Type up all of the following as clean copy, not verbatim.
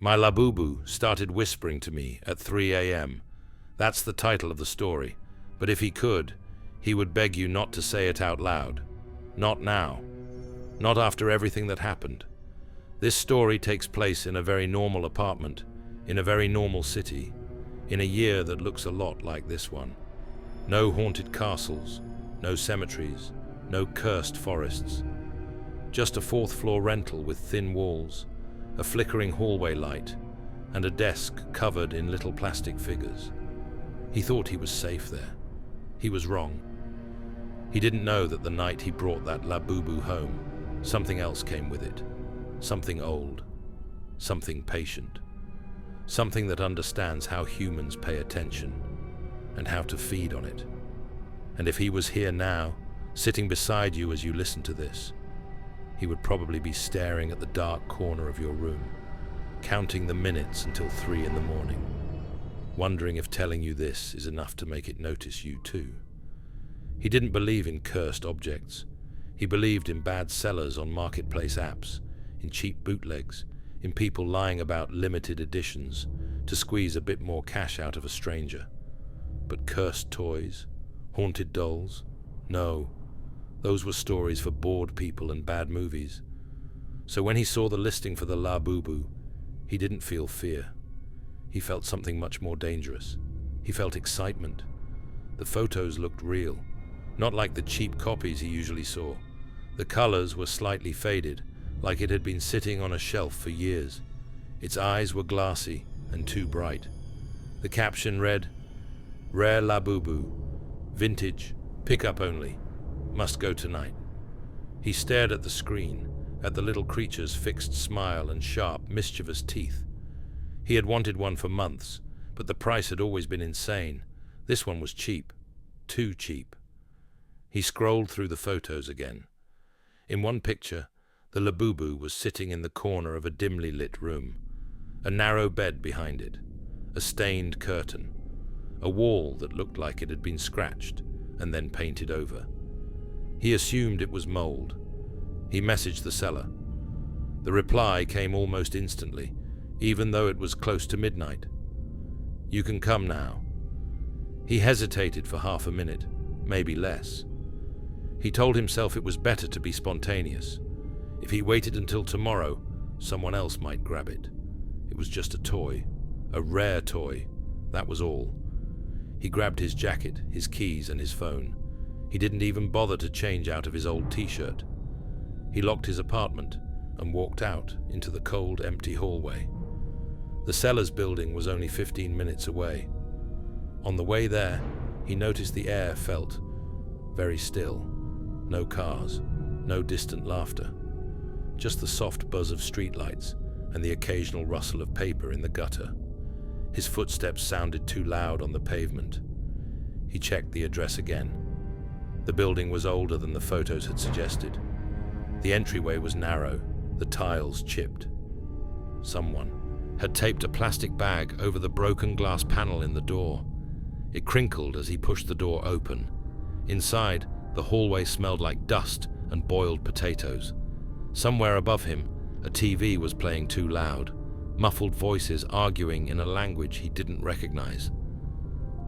My Labubu started whispering to me at 3 a.m. That's the title of the story, but if he could, he would beg you not to say it out loud. Not now. Not after everything that happened. This story takes place in a very normal apartment, in a very normal city, in a year that looks a lot like this one. No haunted castles, no cemeteries, no cursed forests. Just a fourth-floor rental with thin walls, a flickering hallway light, and a desk covered in little plastic figures. He thought he was safe there. He was wrong. He didn't know that the night he brought that Labubu home, something else came with it. Something old. Something patient. Something that understands how humans pay attention and how to feed on it. And if he was here now, sitting beside you as you listen to this, he would probably be staring at the dark corner of your room, counting the minutes until 3 in the morning, wondering if telling you this is enough to make it notice you too. He didn't believe in cursed objects. He believed in bad sellers on marketplace apps, in cheap bootlegs, in people lying about limited editions to squeeze a bit more cash out of a stranger. But cursed toys, haunted dolls, no. Those were stories for bored people and bad movies. So when he saw the listing for the Labubu, he didn't feel fear. He felt something much more dangerous. He felt excitement. The photos looked real, not like the cheap copies he usually saw. The colors were slightly faded, like it had been sitting on a shelf for years. Its eyes were glassy and too bright. The caption read, "Rare Labubu, vintage, pickup only. Must go tonight." He stared at the screen, at the little creature's fixed smile and sharp, mischievous teeth. He had wanted one for months, but the price had always been insane. This one was cheap. Too cheap. He scrolled through the photos again. In one picture, the Labubu was sitting in the corner of a dimly lit room. A narrow bed behind it. A stained curtain. A wall that looked like it had been scratched and then painted over. He assumed it was mold. He messaged the seller. The reply came almost instantly, even though it was close to midnight. "You can come now." He hesitated for half a minute, maybe less. He told himself it was better to be spontaneous. If he waited until tomorrow, someone else might grab it. It was just a toy, a rare toy, that was all. He grabbed his jacket, his keys, and his phone. He didn't even bother to change out of his old t-shirt. He locked his apartment and walked out into the cold, empty hallway. The seller's building was only 15 minutes away. On the way there, he noticed the air felt very still. No cars, no distant laughter. Just the soft buzz of streetlights and the occasional rustle of paper in the gutter. His footsteps sounded too loud on the pavement. He checked the address again. The building was older than the photos had suggested. The entryway was narrow, the tiles chipped. Someone had taped a plastic bag over the broken glass panel in the door. It crinkled as he pushed the door open. Inside, the hallway smelled like dust and boiled potatoes. Somewhere above him, a TV was playing too loud, muffled voices arguing in a language he didn't recognize.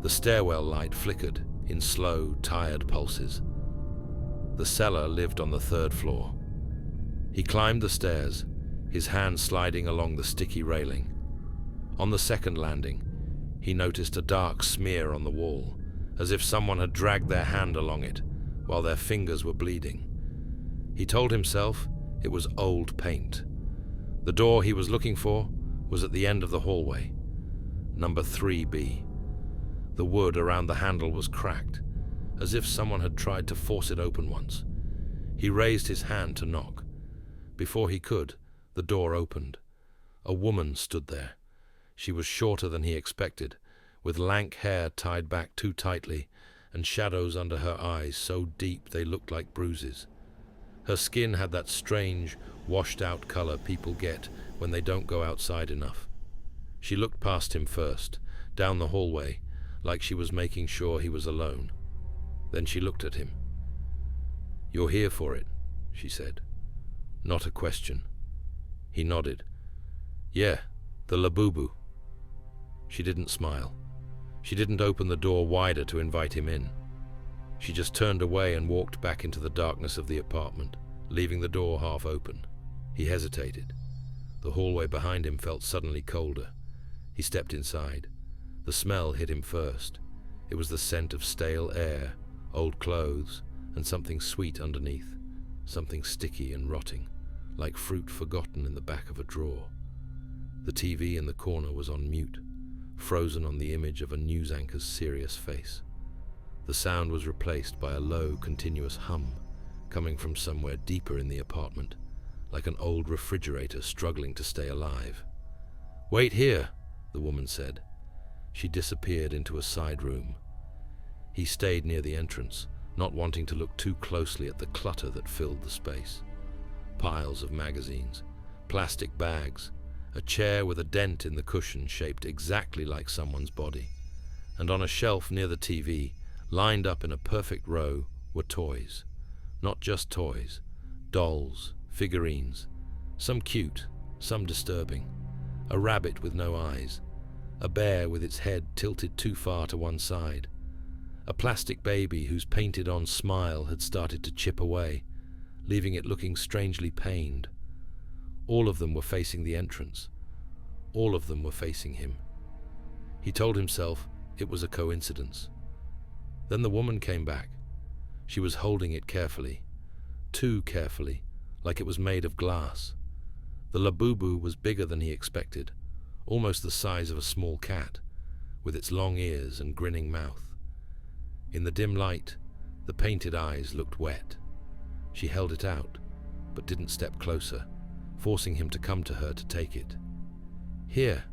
The stairwell light flickered in slow, tired pulses. The seller lived on the 3rd floor. He climbed the stairs, his hand sliding along the sticky railing. On the 2nd landing, he noticed a dark smear on the wall, as if someone had dragged their hand along it while their fingers were bleeding. He told himself it was old paint. The door he was looking for was at the end of the hallway, number 3B. The wood around the handle was cracked, as if someone had tried to force it open once. He raised his hand to knock. Before he could, the door opened. A woman stood there. She was shorter than he expected, with lank hair tied back too tightly and shadows under her eyes so deep they looked like bruises. Her skin had that strange, washed-out color people get when they don't go outside enough. She looked past him first, down the hallway, like she was making sure he was alone. Then she looked at him. "You're here for it," she said. Not a question. He nodded. "Yeah, The Labubu. She didn't smile. She didn't open the door wider to invite him in. She just turned away and walked back into the darkness of the apartment, leaving the door half open. He hesitated. The hallway behind him felt suddenly colder. He stepped inside. The smell hit him first. It was the scent of stale air, old clothes, and something sweet underneath, something sticky and rotting, like fruit forgotten in the back of a drawer. The TV in the corner was on mute, frozen on the image of a news anchor's serious face. The sound was replaced by a low, continuous hum, coming from somewhere deeper in the apartment, like an old refrigerator struggling to stay alive. "Wait here," the woman said. She disappeared into a side room. He stayed near the entrance, not wanting to look too closely at the clutter that filled the space. Piles of magazines, plastic bags, a chair with a dent in the cushion shaped exactly like someone's body, and on a shelf near the TV, lined up in a perfect row, were toys. Not just toys, dolls, figurines, some cute, some disturbing. A rabbit with no eyes, a bear with its head tilted too far to one side, a plastic baby whose painted-on smile had started to chip away, leaving it looking strangely pained. All of them were facing the entrance. All of them were facing him. He told himself it was a coincidence. Then the woman came back. She was holding it carefully, too carefully, like it was made of glass. The Labubu was bigger than he expected, almost the size of a small cat, with its long ears and grinning mouth. In the dim light, the painted eyes looked wet. She held it out, but didn't step closer, forcing him to come to her to take it. "Here."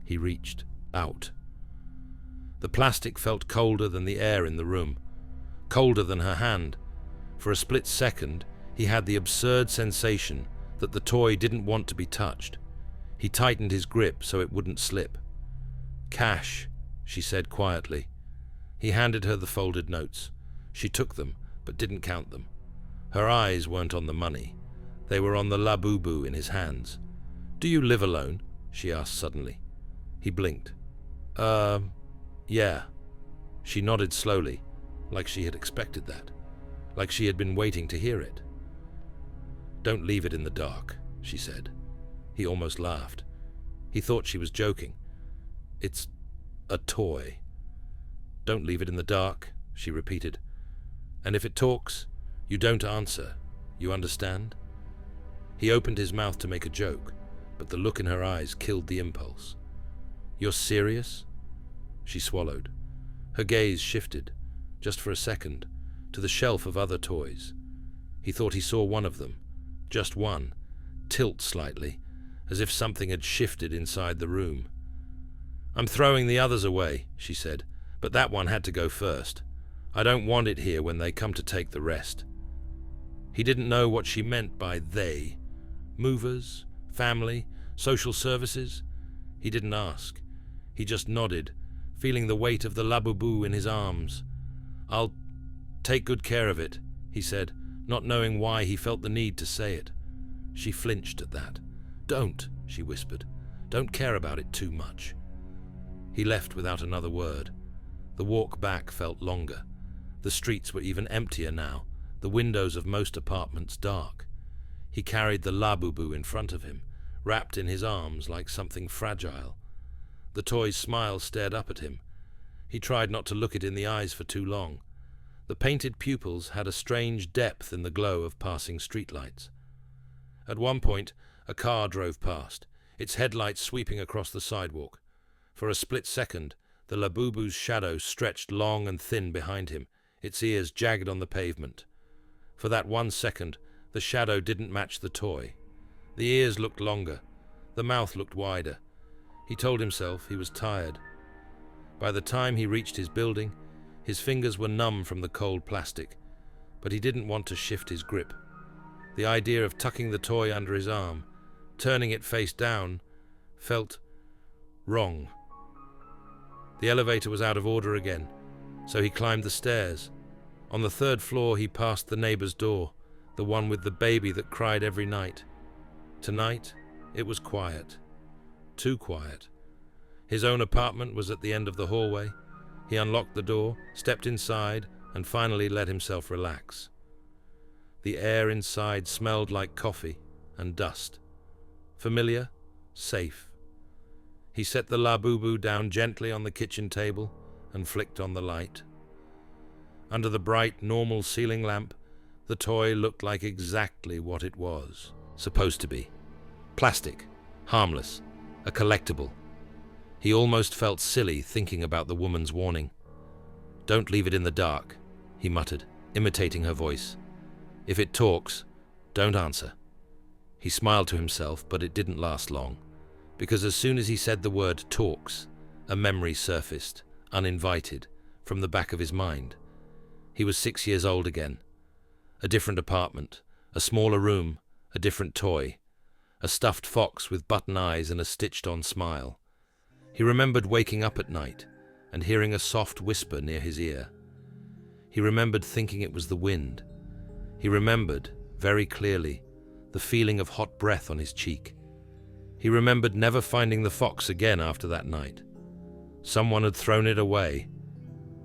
He reached out. The plastic felt colder than the air in the room, colder than her hand. For a split second, he had the absurd sensation that the toy didn't want to be touched. He tightened his grip so it wouldn't slip. "Cash," she said quietly. He handed her the folded notes. She took them, but didn't count them. Her eyes weren't on the money. They were on the Labubu in his hands. "Do you live alone?" she asked suddenly. He blinked. Yeah." She nodded slowly, like she had expected that, like she had been waiting to hear it. "Don't leave it in the dark," she said. He almost laughed. He thought she was joking. "It's a toy." "Don't leave it in the dark," she repeated. "And if it talks, you don't answer. You understand?" He opened his mouth to make a joke, but the look in her eyes killed the impulse. "You're serious?" She swallowed. Her gaze shifted, just for a second, to the shelf of other toys. He thought he saw one of them, just one, tilt slightly, as if something had shifted inside the room. "I'm throwing the others away," she said, "but that one had to go first. I don't want it here when they come to take the rest." He didn't know what she meant by they. Movers? Family? Social services? He didn't ask. He just nodded, feeling the weight of the Labubu in his arms. "I'll take good care of it," he said, not knowing why he felt the need to say it. She flinched at that. "Don't," she whispered. "Don't care about it too much." He left without another word. The walk back felt longer. The streets were even emptier now, the windows of most apartments dark. He carried the Labubu in front of him, wrapped in his arms like something fragile. The toy's smile stared up at him. He tried not to look it in the eyes for too long. The painted pupils had a strange depth in the glow of passing streetlights. At one point, a car drove past, its headlights sweeping across the sidewalk. For a split second, the Labubu's shadow stretched long and thin behind him, its ears jagged on the pavement. For that 1 second, the shadow didn't match the toy. The ears looked longer. The mouth looked wider. He told himself he was tired. By the time he reached his building, his fingers were numb from the cold plastic, but he didn't want to shift his grip. The idea of tucking the toy under his arm, turning it face down, felt wrong. The elevator was out of order again, so he climbed the stairs. On the 3rd floor, he passed the neighbor's door, the one with the baby that cried every night. Tonight, it was quiet. too quiet. His own apartment was at the end of the hallway. He unlocked the door, stepped inside, and finally let himself relax. The air inside smelled like coffee and dust. Familiar, safe. He set the Labubu down gently on the kitchen table and flicked on the light. Under the bright, normal ceiling lamp, the toy looked like exactly what it was supposed to be. Plastic, harmless, a collectible. He almost felt silly thinking about the woman's warning. "Don't leave it in the dark," he muttered, imitating her voice. "If it talks, don't answer." He smiled to himself, but it didn't last long, because as soon as he said the word talks, a memory surfaced, uninvited, from the back of his mind. He was 6 years old again. A different apartment, a smaller room, a different toy, a stuffed fox with button eyes and a stitched-on smile. He remembered waking up at night and hearing a soft whisper near his ear. He remembered thinking it was the wind. He remembered, very clearly, the feeling of hot breath on his cheek. He remembered never finding the fox again after that night. Someone had thrown it away.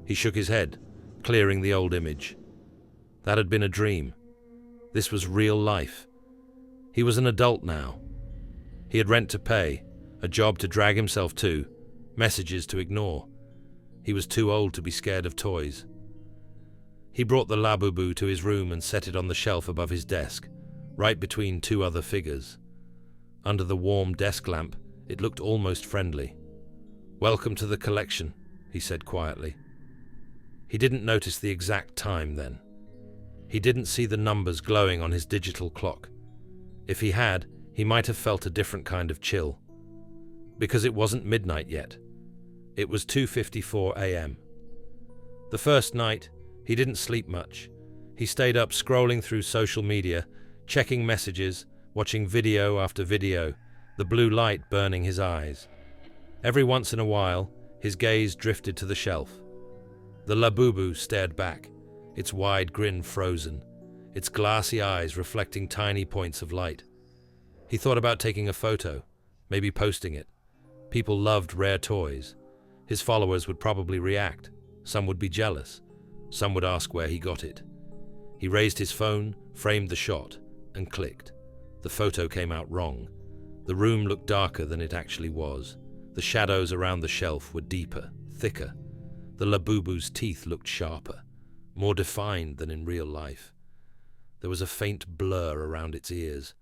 He shook his head, clearing the old image. That had been a dream. This was real life. He was an adult now. He had rent to pay, a job to drag himself to, messages to ignore. He was too old to be scared of toys. He brought the Labubu to his room and set it on the shelf above his desk, right between two other figures. Under the warm desk lamp, it looked almost friendly. "Welcome to the collection," he said quietly. He didn't notice the exact time then. He didn't see the numbers glowing on his digital clock. If he had, he might have felt a different kind of chill. Because it wasn't midnight yet. It was 2:54 a.m. The first night, he didn't sleep much. He stayed up scrolling through social media, checking messages, watching video after video, the blue light burning his eyes. Every once in a while, his gaze drifted to the shelf. The Labubu stared back, its wide grin frozen, its glassy eyes reflecting tiny points of light. He thought about taking a photo, maybe posting it. People loved rare toys. His followers would probably react. Some would be jealous. Some would ask where he got it. He raised his phone, framed the shot, and clicked. The photo came out wrong. The room looked darker than it actually was. The shadows around the shelf were deeper, thicker. The Labubu's teeth looked sharper, more defined than in real life. There was a faint blur around its ears,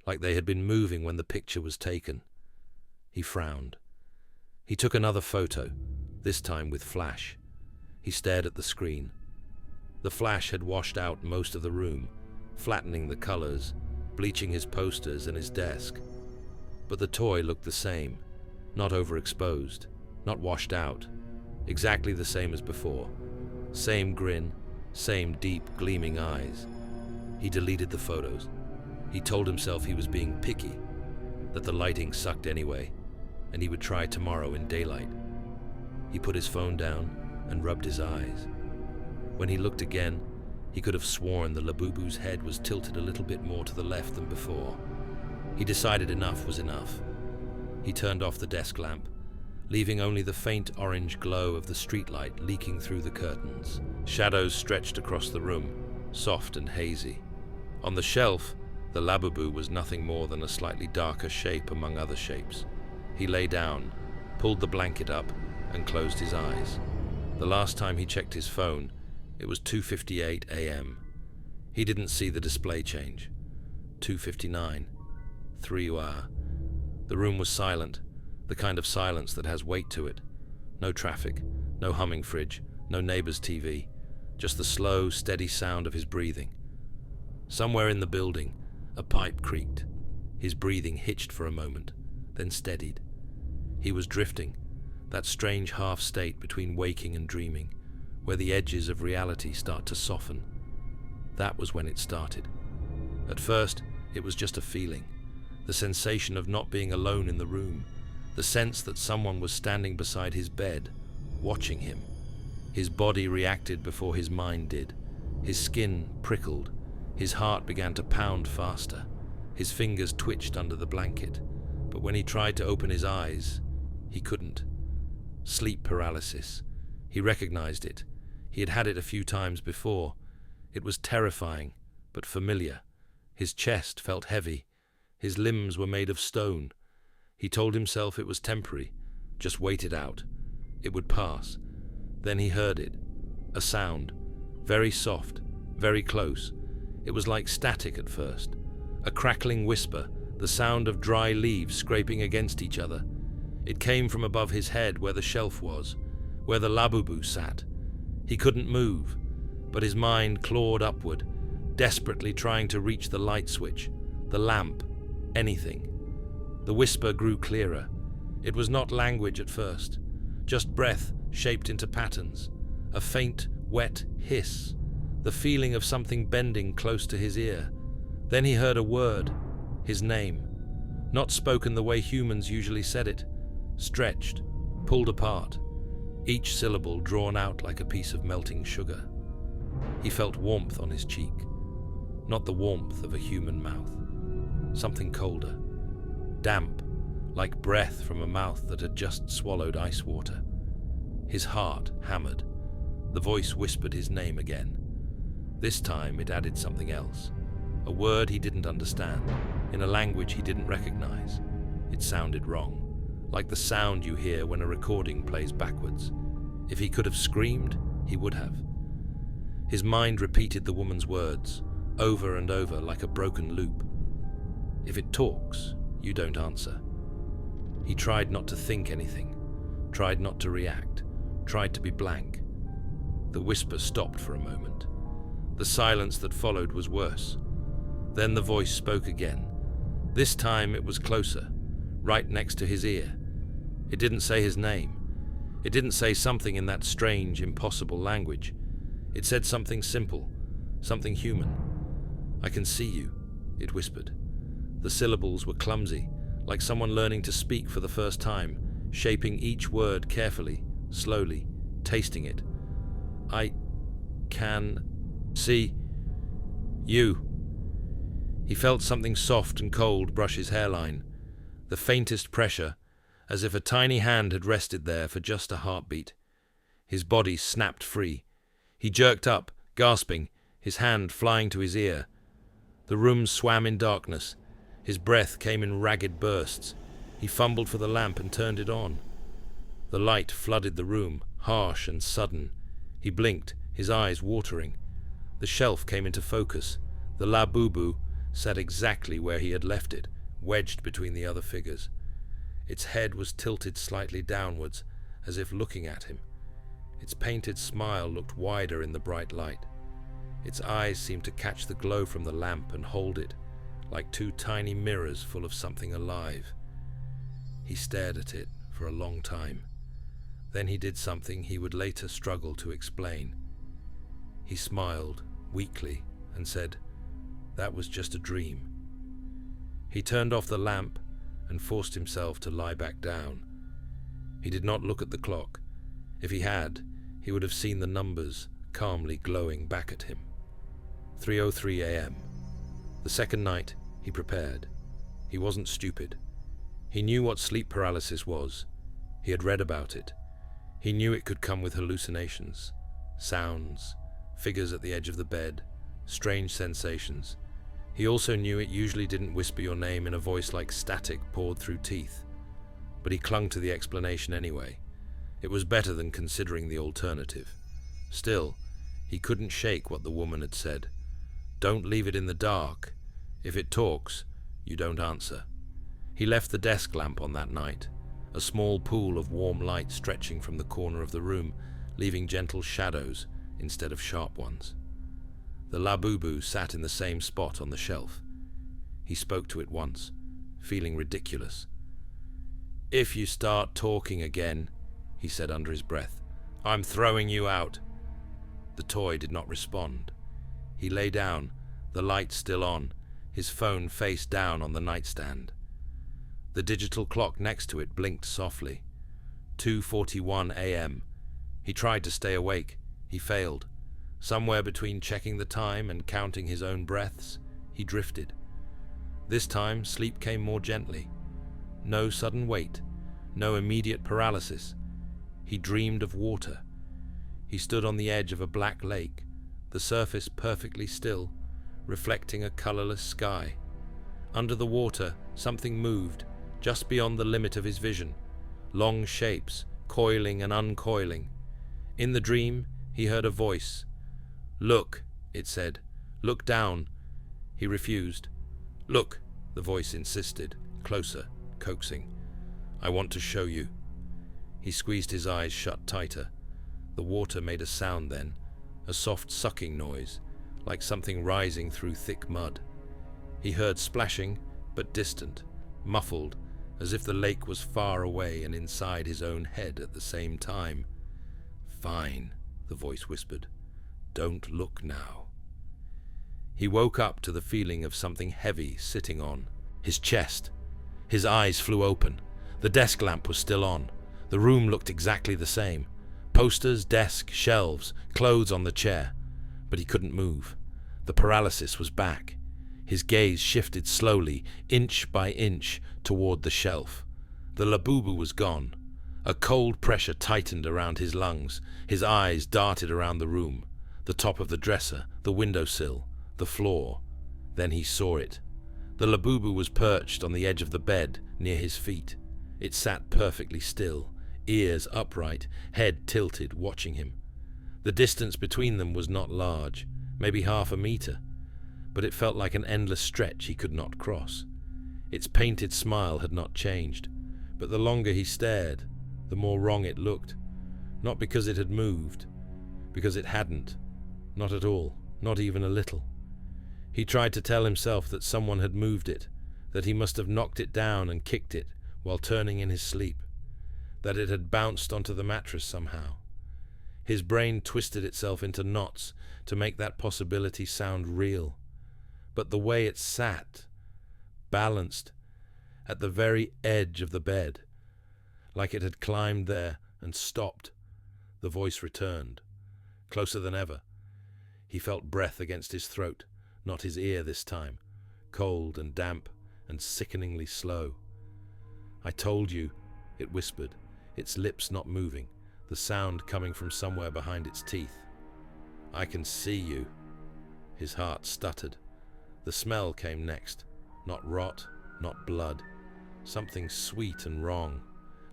like they had been moving when the picture was taken. He frowned. He took another photo, this time with flash. He stared at the screen. The flash had washed out most of the room, flattening the colors, bleaching his posters and his desk. But the toy looked the same, not overexposed, not washed out, exactly the same as before. Same grin, same deep, gleaming eyes. He deleted the photos. He told himself he was being picky, that the lighting sucked anyway, and he would try tomorrow in daylight. He put his phone down and rubbed his eyes. When he looked again, he could have sworn the Labubu's head was tilted a little bit more to the left than before. He decided enough was enough. He turned off the desk lamp, leaving only the faint orange glow of the streetlight leaking through the curtains. Shadows stretched across the room, soft and hazy. On the shelf, the Labubu was nothing more than a slightly darker shape among other shapes. He lay down, pulled the blanket up, and closed his eyes. The last time he checked his phone, it was 2:58 a.m. He didn't see the display change. 2:59. 3 hours. The room was silent, the kind of silence that has weight to it. No traffic, no humming fridge, no neighbor's TV, just the slow, steady sound of his breathing. Somewhere in the building, a pipe creaked. His breathing hitched for a moment, then steadied. He was drifting, that strange half state between waking and dreaming, where the edges of reality start to soften. That was when it started. At first, it was just a feeling, the sensation of not being alone in the room, the sense that someone was standing beside his bed, watching him. His body reacted before his mind did. His skin prickled. His heart began to pound faster. His fingers twitched under the blanket. but when he tried to open his eyes, he couldn't. Sleep paralysis. He recognized it. He had had it a few times before. It was terrifying, but familiar. His chest felt heavy. His limbs were made of stone. He told himself it was temporary. Just wait it out. It would pass. Then he heard it. A sound. Very soft. Very close. It was like static at first. A crackling whisper. The sound of dry leaves scraping against each other. It came from above his head where the shelf was, where the Labubu sat. He couldn't move, but his mind clawed upward, desperately trying to reach the light switch, the lamp, anything. The whisper grew clearer. It was not language at first, just breath shaped into patterns, a faint, wet hiss, the feeling of something bending close to his ear. Then he heard a word, his name, not spoken the way humans usually said it, stretched, pulled apart, each syllable drawn out like a piece of melting sugar. He felt warmth on his cheek, not the warmth of a human mouth, something colder, damp, like breath from a mouth that had just swallowed ice water. His heart hammered. The voice whispered his name again. This time it added something else, a word he didn't understand, in a language he didn't recognize. It sounded wrong, like the sound you hear when a recording plays backwards. If he could have screamed, he would have. His mind repeated the woman's words, over and over like a broken loop. If it talks, you don't answer. He tried not to think anything, tried not to react, tried to be blank. The whisper stopped for a moment. The silence that followed was worse. Then the voice spoke again. This time it was closer, right next to his ear. It didn't say his name. It didn't say something in that strange, impossible language. It said something simple, something human. "I can see you," it whispered. The syllables were clumsy, like someone learning to speak for the first time, shaping each word carefully, slowly, tasting it. "I can see you." He felt something soft and cold brush his hairline, the faintest pressure, as if a tiny hand had rested there for just a heartbeat. His body snapped free. He jerked up, gasping, his hand flying to his ear. The room swam in darkness. His breath came in ragged bursts. He fumbled for the lamp and turned it on. The light flooded the room, harsh and sudden. He blinked, his eyes watering. The shelf came into focus. The Labubu sat exactly where he had left it, wedged between the other figures. Its head was tilted slightly downwards, as if looking at him. Its painted smile looked wider in the bright light. Its eyes seemed to catch the glow from the lamp and hold it, like two tiny mirrors full of something alive. He stared at it for a long time. Then he did something he would later struggle to explain. He smiled, weakly, and said, "That was just a dream." He turned off the lamp and forced himself to lie back down. He did not look at the clock. If he had, he would have seen the numbers calmly glowing back at him. 3:03 a.m. The second night, he prepared. He wasn't stupid. He knew what sleep paralysis was. He had read about it. He knew it could come with hallucinations, sounds, figures at the edge of the bed, strange sensations. He also knew it usually didn't whisper your name in a voice like static poured through teeth. But he clung to the explanation anyway. It was better than considering the alternative. Still, he couldn't shake what the woman had said. "Don't leave it in the dark. If it talks, you don't answer." He left the desk lamp on that night, a small pool of warm light stretching from the corner of the room, leaving gentle shadows instead of sharp ones. The Labubu sat in the same spot on the shelf. He spoke to it once, feeling ridiculous. "If you start talking again," he said under his breath, "I'm throwing you out." The toy did not respond. He lay down, the light still on, his phone face down on the nightstand. The digital clock next to it blinked softly. 2:41 a.m. He tried to stay awake. He failed. Somewhere between checking the time and counting his own breaths, he drifted. This time, sleep came more gently. No sudden weight, no immediate paralysis. He dreamed of water. He stood on the edge of a black lake, the surface perfectly still, reflecting a colorless sky. Under the water, something moved, just beyond the limit of his vision. Long shapes, coiling and uncoiling. In the dream, he heard a voice. "Look," it said. "Look down." He refused. "Look," the voice insisted, closer, coaxing. "I want to show you." He squeezed his eyes shut tighter. The water made a sound then, a soft sucking noise, like something rising through thick mud. He heard splashing, but distant, muffled, as if the lake was far away and inside his own head at the same time. "Fine," the voice whispered. "Don't look now." He woke up to the feeling of something heavy sitting on his chest. His eyes flew open. The desk lamp was still on. The room looked exactly the same. Posters, desk, shelves, clothes on the chair. But he couldn't move. The paralysis was back. His gaze shifted slowly, inch by inch, toward the shelf. The Labubu was gone. A cold pressure tightened around his lungs. His eyes darted around the room. The top of the dresser, the windowsill, the floor. Then he saw it. The Labubu was perched on the edge of the bed, near his feet. It sat perfectly still, ears upright, head tilted, watching him. The distance between them was not large, maybe half a meter, but it felt like an endless stretch he could not cross. Its painted smile had not changed, but the longer he stared, the more wrong it looked. Not because it had moved, because it hadn't. Not at all, not even a little. He tried to tell himself that someone had moved it, that he must have knocked it down and kicked it while turning in his sleep, that it had bounced onto the mattress somehow. His brain twisted itself into knots to make that possibility sound real. But the way it sat, balanced, at the very edge of the bed, like it had climbed there and stopped. The voice returned, closer than ever. He felt breath against his throat, not his ear this time, cold and damp and sickeningly slow. "I told you," it whispered, its lips not moving, the sound coming from somewhere behind its teeth. "I can see you." His heart stuttered. The smell came next, not rot, not blood, something sweet and wrong,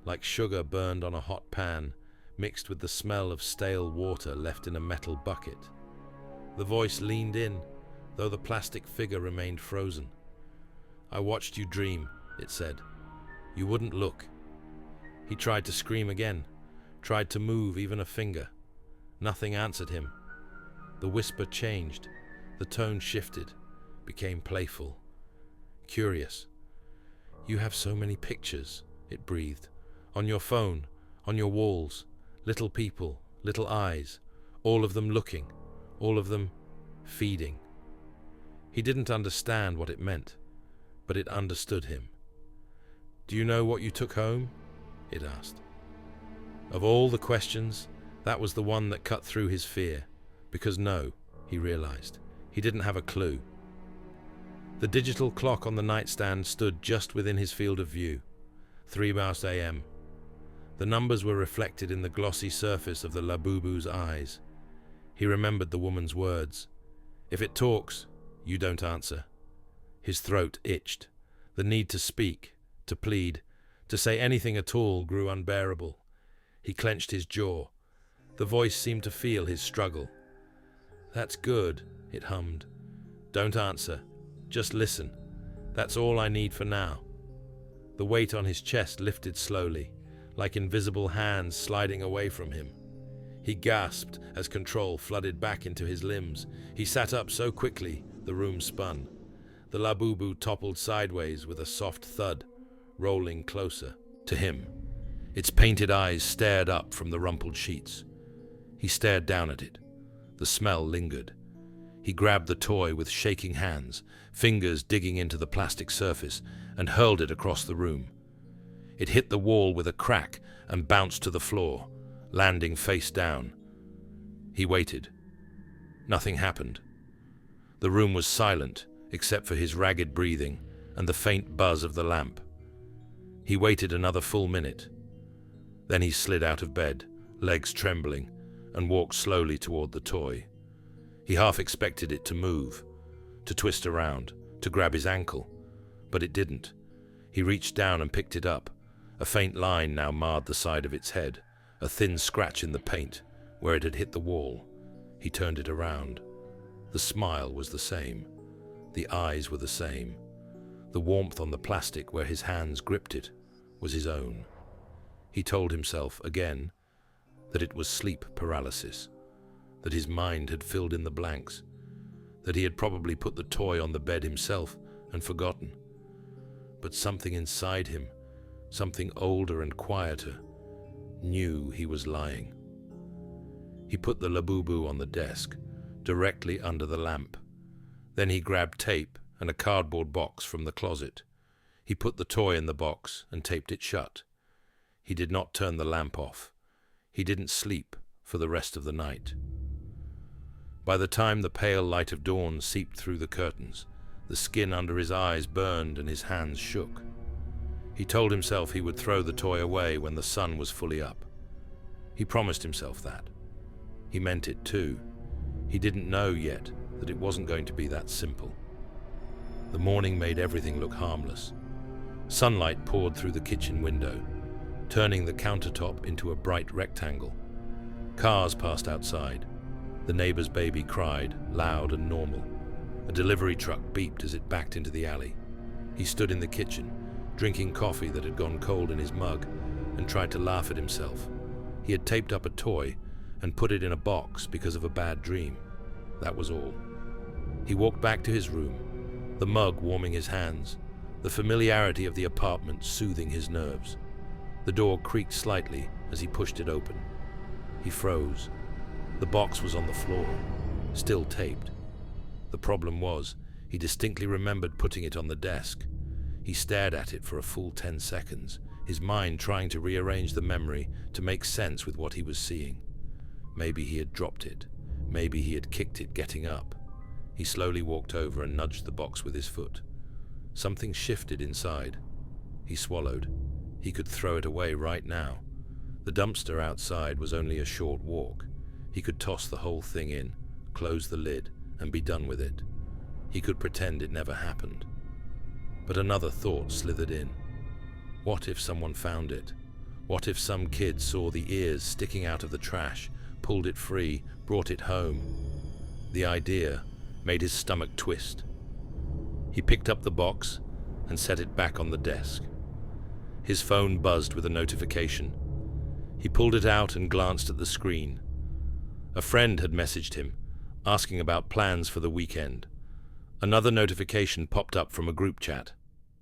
like sugar burned on a hot pan, mixed with the smell of stale water left in a metal bucket. The voice leaned in, though the plastic figure remained frozen. "I watched you dream," it said. "You wouldn't look." He tried to scream again, tried to move even a finger. Nothing answered him. The whisper changed. The tone shifted, became playful, curious. "You have so many pictures," it breathed. "On your phone, on your walls, little people, little eyes, all of them looking, all of them feeding." He didn't understand what it meant, but it understood him. "Do you know what you took home?" it asked. Of all the questions, that was the one that cut through his fear, because no, he realized, he didn't have a clue. The digital clock on the nightstand stood just within his field of view, 3 a.m. The numbers were reflected in the glossy surface of the Labubu's eyes. He remembered the woman's words. "If it talks, you don't answer." His throat itched. The need to speak, to plead, to say anything at all grew unbearable. He clenched his jaw. The voice seemed to feel his struggle. "That's good," it hummed. "Don't answer. Just listen. That's all I need for now." The weight on his chest lifted slowly, like invisible hands sliding away from him. He gasped as control flooded back into his limbs. He sat up so quickly, the room spun. The Labubu toppled sideways with a soft thud, rolling closer to him. Its painted eyes stared up from the rumpled sheets. He stared down at it. The smell lingered. He grabbed the toy with shaking hands, fingers digging into the plastic surface, and hurled it across the room. It hit the wall with a crack and bounced to the floor, landing face down. He waited. Nothing happened. The room was silent, except for his ragged breathing and the faint buzz of the lamp. He waited another full minute. Then he slid out of bed, legs trembling, and walked slowly toward the toy. He half expected it to move, to twist around, to grab his ankle, but it didn't. He reached down and picked it up. A faint line now marred the side of its head, a thin scratch in the paint where it had hit the wall. He turned it around. The smile was the same. The eyes were the same. The warmth on the plastic where his hands gripped it was his own. He told himself again that it was sleep paralysis, that his mind had filled in the blanks, that he had probably put the toy on the bed himself and forgotten. But something inside him, something older and quieter, knew he was lying. He put the Labubu on the desk, directly under the lamp. Then he grabbed tape and a cardboard box from the closet. He put the toy in the box and taped it shut. He did not turn the lamp off. He didn't sleep for the rest of the night. By the time the pale light of dawn seeped through the curtains, the skin under his eyes burned and his hands shook. He told himself he would throw the toy away when the sun was fully up. He promised himself that. He meant it too. He didn't know yet that it wasn't going to be that simple. The morning made everything look harmless. Sunlight poured through the kitchen window, turning the countertop into a bright rectangle. Cars passed outside. The neighbor's baby cried, loud and normal. A delivery truck beeped as it backed into the alley. He stood in the kitchen, drinking coffee that had gone cold in his mug, and tried to laugh at himself. He had taped up a toy and put it in a box because of a bad dream. That was all. He walked back to his room, the mug warming his hands, the familiarity of the apartment soothing his nerves. The door creaked slightly as he pushed it open. He froze. The box was on the floor, still taped. The problem was, he distinctly remembered putting it on the desk. He stared at it for a full 10 seconds, his mind trying to rearrange the memory to make sense with what he was seeing. Maybe he had dropped it. Maybe he had kicked it getting up. He slowly walked over and nudged the box with his foot. Something shifted inside. He swallowed. He could throw it away right now. The dumpster outside was only a short walk. He could toss the whole thing in, close the lid, and be done with it. He could pretend it never happened. But another thought slithered in. What if someone found it? What if some kid saw the ears sticking out of the trash, pulled it free, brought it home? The idea made his stomach twist. He picked up the box and set it back on the desk. His phone buzzed with a notification. He pulled it out and glanced at the screen. A friend had messaged him, asking about plans for the weekend. Another notification popped up from a group chat.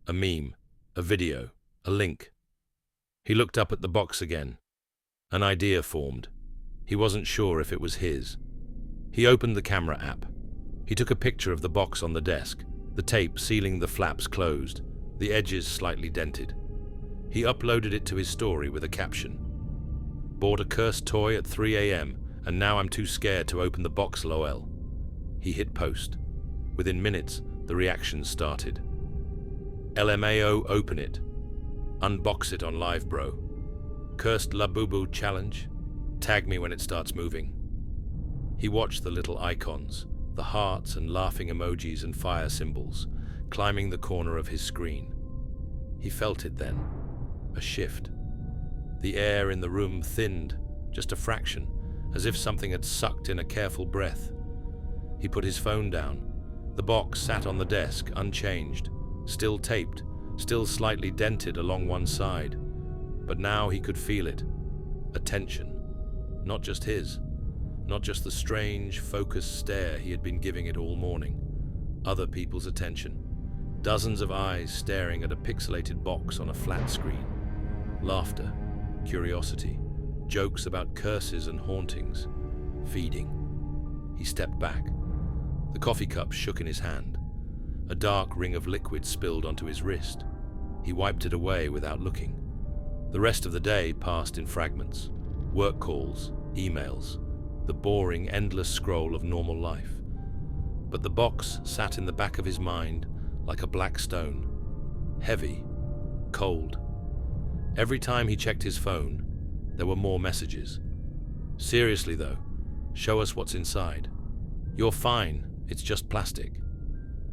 A meme, a video, a link. He looked up at the box again. An idea formed. He wasn't sure if it was his. He opened the camera app. He took a picture of the box on the desk, the tape sealing the flaps closed, the edges slightly dented. He uploaded it to his story with a caption. Bought a cursed toy at 3 a.m. and now I'm too scared to open the box, lol. He hit post. Within minutes, the reactions started. LMAO, open it. Unbox it on live, bro. Cursed Labubu challenge. Tag me when it starts moving. He watched the little icons, the hearts and laughing emojis and fire symbols, climbing the corner of his screen. He felt it then. A shift. The air in the room thinned, just a fraction, as if something had sucked in a careful breath. He put his phone down. The box sat on the desk, unchanged, still taped, still slightly dented along one side. But now he could feel it. A tension. Not just his. Not just the strange, focused stare he had been giving it all morning. Other people's attention. Dozens of eyes staring at a pixelated box on a flat screen. Laughter, curiosity, jokes about curses and hauntings. Feeding. He stepped back. The coffee cup shook in his hand. A dark ring of liquid spilled onto his wrist. He wiped it away without looking. The rest of the day passed in fragments. Work calls, emails, the boring, endless scroll of normal life. But the box sat in the back of his mind like a black stone. Heavy, cold, Every time he checked his phone, there were more messages. Seriously though, show us what's inside. You're fine, it's just plastic.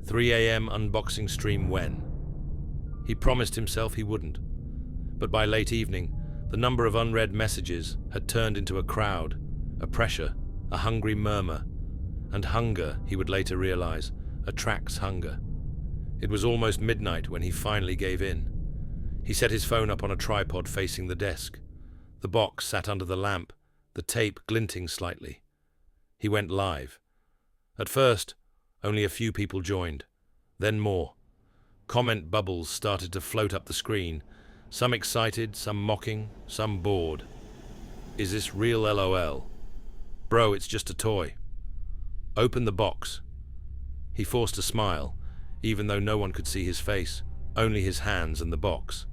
3 a.m. unboxing stream when? He promised himself he wouldn't. But by late evening, the number of unread messages had turned into a crowd, a pressure, a hungry murmur. And hunger, he would later realize, attracts hunger. It was almost midnight when he finally gave in. He set his phone up on a tripod facing the desk. The box sat under the lamp, the tape glinting slightly. He went live. At first, only a few people joined, then more. Comment bubbles started to float up the screen, some excited, some mocking, some bored. Is this real LOL? Bro, it's just a toy. Open the box. He forced a smile, even though no one could see his face, only his hands and the box.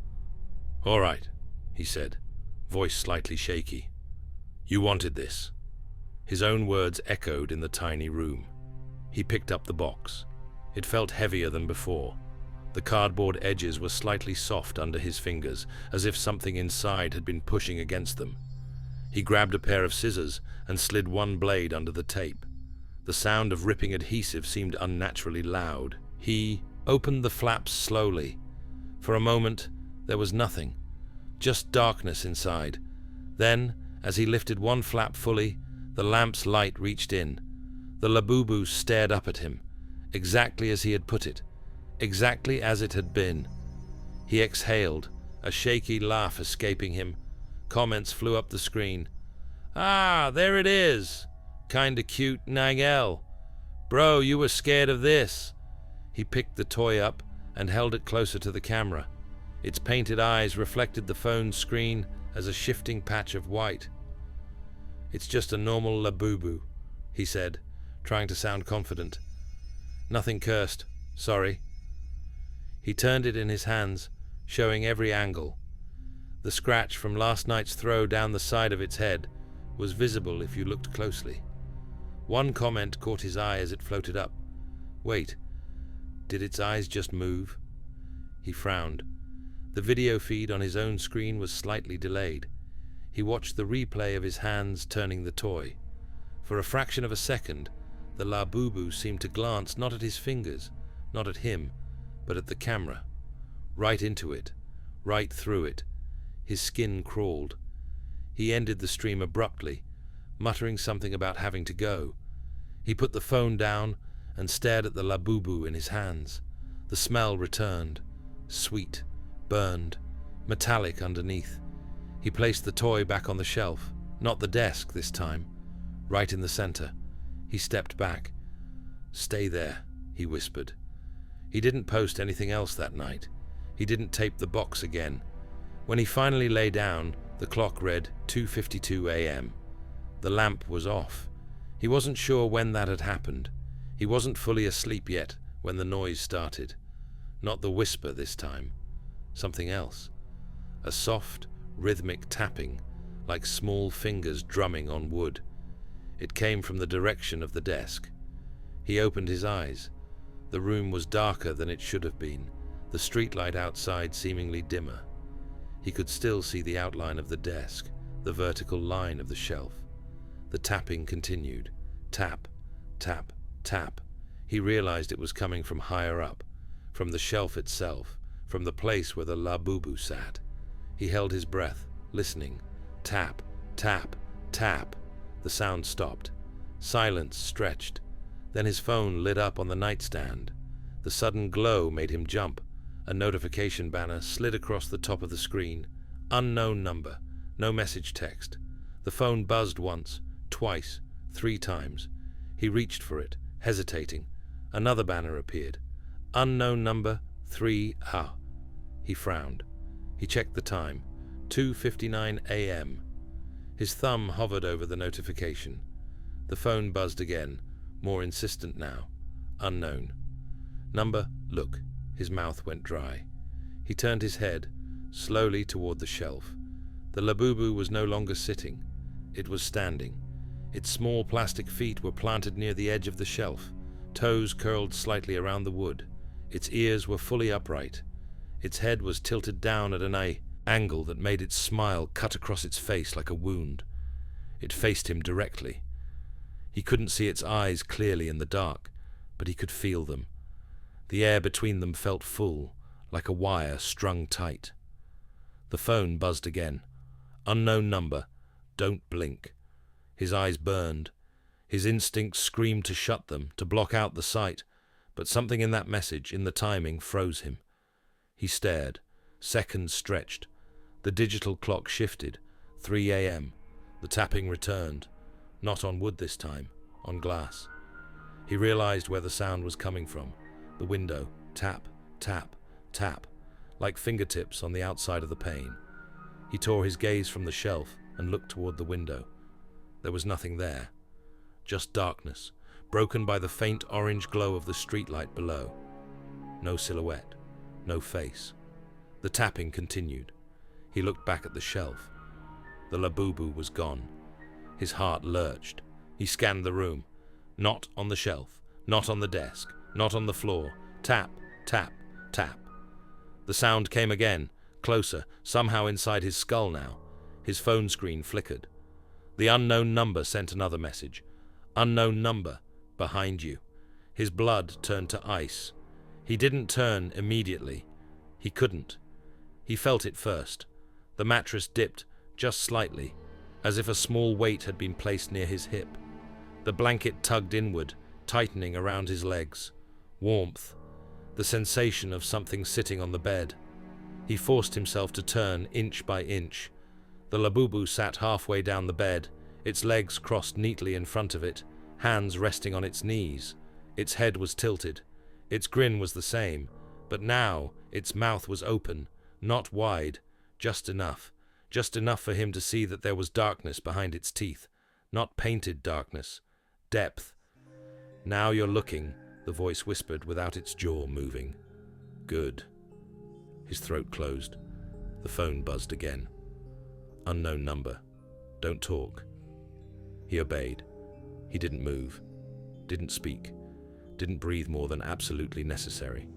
All right, he said, voice slightly shaky. You wanted this. His own words echoed in the tiny room. He picked up the box. It felt heavier than before. The cardboard edges were slightly soft under his fingers, as if something inside had been pushing against them. He grabbed a pair of scissors and slid one blade under the tape. The sound of ripping adhesive seemed unnaturally loud. He opened the flaps slowly. For a moment, there was nothing, just darkness inside. Then, as he lifted one flap fully, the lamp's light reached in. The Labubu stared up at him, exactly as he had put it, exactly as it had been. He exhaled, a shaky laugh escaping him. Comments flew up the screen. Ah, there it is. Kinda cute, Nagel. Bro, you were scared of this. He picked the toy up and held it closer to the camera. Its painted eyes reflected the phone's screen as a shifting patch of white. It's just a normal Labubu, he said, trying to sound confident. Nothing cursed, sorry. He turned it in his hands, showing every angle. The scratch from last night's throw down the side of its head was visible if you looked closely. One comment caught his eye as it floated up. Wait, did its eyes just move? He frowned. The video feed on his own screen was slightly delayed. He watched the replay of his hands turning the toy. For a fraction of a second, the Labubu seemed to glance not at his fingers, not at him, but at the camera. Right into it, right through it. His skin crawled. He ended the stream abruptly, muttering something about having to go. He put the phone down and stared at the Labubu in his hands. The smell returned, sweet, burned, metallic underneath. He placed the toy back on the shelf, not the desk this time, right in the center. He stepped back. Stay there, he whispered. He didn't post anything else that night. He didn't tape the box again. When he finally lay down, the clock read 2:52 a.m. The lamp was off. He wasn't sure when that had happened. He wasn't fully asleep yet when the noise started. Not the whisper this time. Something else. A soft, rhythmic tapping, like small fingers drumming on wood. It came from the direction of the desk. He opened his eyes. The room was darker than it should have been, the streetlight outside seemingly dimmer. He could still see the outline of the desk, the vertical line of the shelf. The tapping continued. Tap, tap, tap. He realized it was coming from higher up, from the shelf itself, from the place where the Labubu sat. He held his breath, listening. Tap, tap, tap. The sound stopped. Silence stretched. Then his phone lit up on the nightstand. The sudden glow made him jump. A notification banner slid across the top of the screen. Unknown number. No message text. The phone buzzed once, twice, 3 times. He reached for it, hesitating. Another banner appeared. Unknown number, 3 ah. He frowned. He checked the time. 2:59 a.m. His thumb hovered over the notification. The phone buzzed again, more insistent now. Unknown. Number, look. His mouth went dry. He turned his head, slowly toward the shelf. The Labubu was no longer sitting. It was standing. Its small plastic feet were planted near the edge of the shelf, toes curled slightly around the wood. Its ears were fully upright. Its head was tilted down at an angle that made its smile cut across its face like a wound. It faced him directly. He couldn't see its eyes clearly in the dark, but he could feel them. The air between them felt full, like a wire strung tight. The phone buzzed again. Unknown number. Don't blink. His eyes burned. His instincts screamed to shut them, to block out the sight, but something in that message, in the timing, froze him. He stared. Seconds stretched. The digital clock shifted. 3 a.m. The tapping returned. Not on wood this time, on glass. He realized where the sound was coming from. The window. Tap, tap, tap, like fingertips on the outside of the pane. He tore his gaze from the shelf and looked toward the window. There was nothing there. Just darkness, broken by the faint orange glow of the streetlight below. No silhouette, no face. The tapping continued. He looked back at the shelf. The Labubu was gone. His heart lurched. He scanned the room. Not on the shelf, not on the desk, not on the floor. Tap, tap, tap. The sound came again, closer, somehow inside his skull now. His phone screen flickered. The unknown number sent another message. Unknown number, behind you. His blood turned to ice. He didn't turn immediately. He couldn't. He felt it first. The mattress dipped just slightly, as if a small weight had been placed near his hip. The blanket tugged inward, tightening around his legs. Warmth. The sensation of something sitting on the bed. He forced himself to turn inch by inch. The Labubu sat halfway down the bed, its legs crossed neatly in front of it, hands resting on its knees. Its head was tilted. Its grin was the same, but now its mouth was open, not wide, just enough for him to see that there was darkness behind its teeth, not painted darkness, depth. Now you're looking, the voice whispered without its jaw moving. Good. His throat closed. The phone buzzed again. Unknown number. Don't talk. He obeyed. He didn't move, didn't speak, didn't breathe more than absolutely necessary.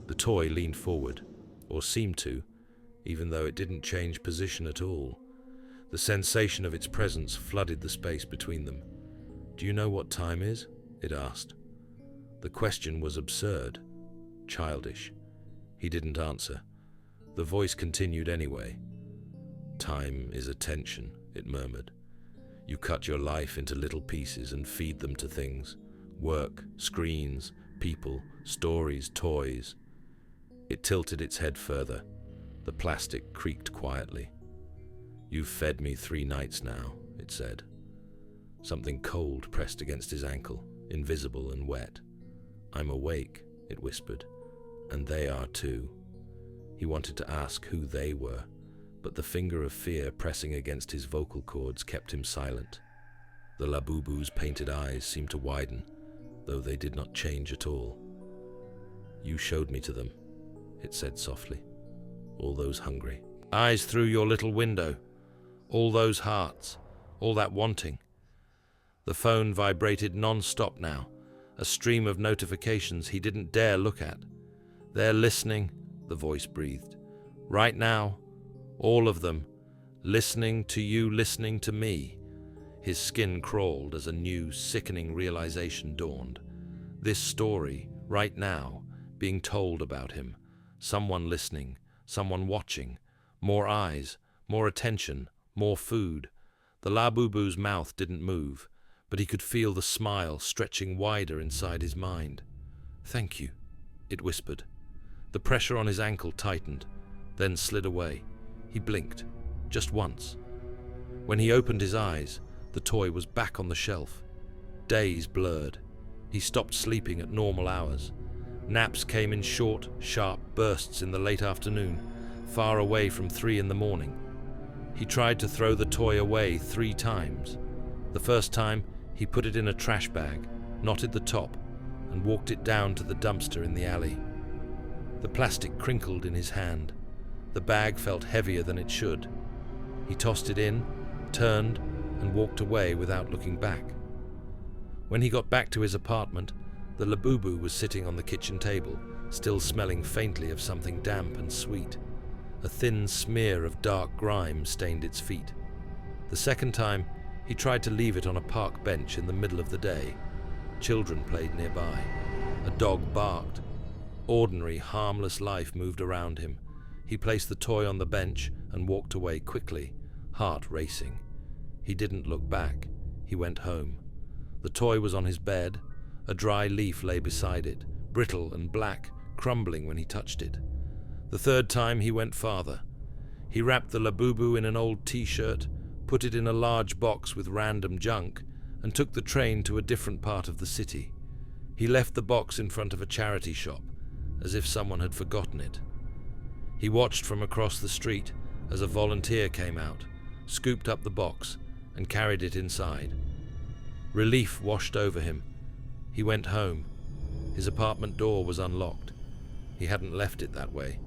The toy leaned forward, or seemed to, even though it didn't change position at all. The sensation of its presence flooded the space between them. Do you know what time is? It asked. The question was absurd, childish. He didn't answer. The voice continued anyway. Time is attention, it murmured. You cut your life into little pieces and feed them to things. Work, screens, people, stories, toys. It tilted its head further. The plastic creaked quietly. You've fed me 3 nights now, it said. Something cold pressed against his ankle, invisible and wet. I'm awake, it whispered, and they are too. He wanted to ask who they were, but the finger of fear pressing against his vocal cords kept him silent. The Labubu's painted eyes seemed to widen, though they did not change at all. You showed me to them, it said softly. All those hungry. Eyes through your little window. All those hearts. All that wanting. The phone vibrated non-stop now, a stream of notifications he didn't dare look at. They're listening, the voice breathed. Right now, all of them, listening to you, listening to me. His skin crawled as a new, sickening realization dawned. This story, right now, being told about him. Someone listening, someone watching. More eyes, more attention, more food. The Labubu's mouth didn't move, but he could feel the smile stretching wider inside his mind. Thank you, it whispered. The pressure on his ankle tightened, then slid away. He blinked, just once. When he opened his eyes, the toy was back on the shelf. Days blurred. He stopped sleeping at normal hours. Naps came in short, sharp bursts in the late afternoon, far away from 3 in the morning. He tried to throw the toy away 3 times. The first time, he put it in a trash bag, knotted the top, and walked it down to the dumpster in the alley. The plastic crinkled in his hand. The bag felt heavier than it should. He tossed it in, turned, and walked away without looking back. When he got back to his apartment, the Labubu was sitting on the kitchen table, still smelling faintly of something damp and sweet. A thin smear of dark grime stained its feet. The second time, he tried to leave it on a park bench in the middle of the day. Children played nearby. A dog barked. Ordinary, harmless life moved around him. He placed the toy on the bench and walked away quickly, heart racing. He didn't look back. He went home. The toy was on his bed. A dry leaf lay beside it, brittle and black, crumbling when he touched it. The third time he went farther. He wrapped the Labubu in an old t-shirt, put it in a large box with random junk, and took the train to a different part of the city. He left the box in front of a charity shop, as if someone had forgotten it. He watched from across the street as a volunteer came out, scooped up the box, and carried it inside. Relief washed over him. He went home. His apartment door was unlocked. He hadn't left it that way.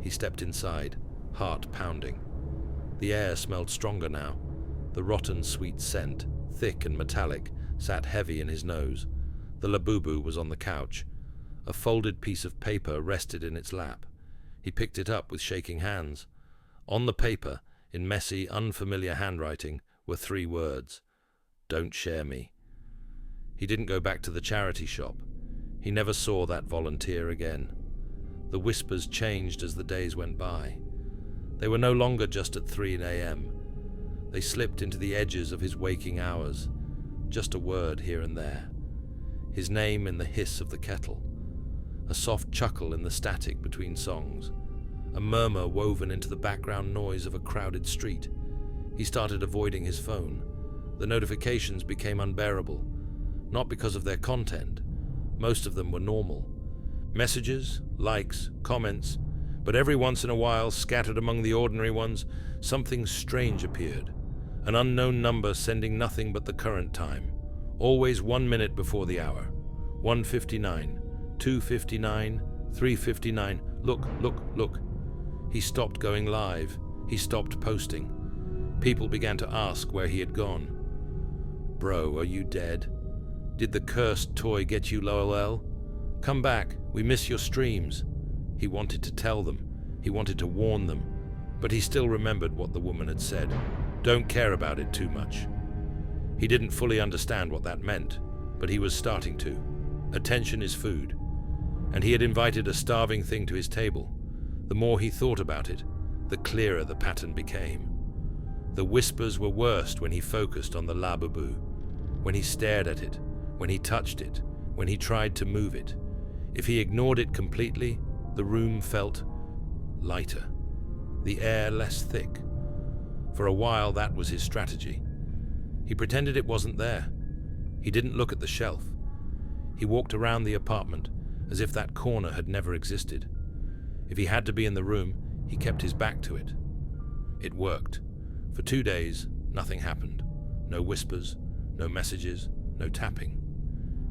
He stepped inside, heart pounding. The air smelled stronger now. The rotten sweet scent, thick and metallic, sat heavy in his nose. The Labubu was on the couch. A folded piece of paper rested in its lap. He picked it up with shaking hands. On the paper, in messy, unfamiliar handwriting, were 3 words: "Don't share me." He didn't go back to the charity shop. He never saw that volunteer again. The whispers changed as the days went by. They were no longer just at 3 a.m. They slipped into the edges of his waking hours, just a word here and there. His name in the hiss of the kettle. A soft chuckle in the static between songs. A murmur woven into the background noise of a crowded street. He started avoiding his phone. The notifications became unbearable, not because of their content. Most of them were normal. Messages, likes, comments, but every once in a while, scattered among the ordinary ones, something strange appeared. An unknown number sending nothing but the current time. Always 1 minute before the hour. 1:59, 2:59, 3:59. Look, look, look. He stopped going live. He stopped posting. People began to ask where he had gone. Bro, are you dead? Did the cursed toy get you, lol? Come back, we miss your streams. He wanted to tell them. He wanted to warn them. But he still remembered what the woman had said. Don't care about it too much. He didn't fully understand what that meant, but he was starting to. Attention is food. And he had invited a starving thing to his table. The more he thought about it, the clearer the pattern became. The whispers were worst when he focused on the Labubu, when he stared at it, when he touched it, when he tried to move it. If he ignored it completely, the room felt lighter, the air less thick. For a while, that was his strategy. He pretended it wasn't there. He didn't look at the shelf. He walked around the apartment as if that corner had never existed. If he had to be in the room, he kept his back to it. It worked. For 2 days, nothing happened. No whispers, no messages, no tapping.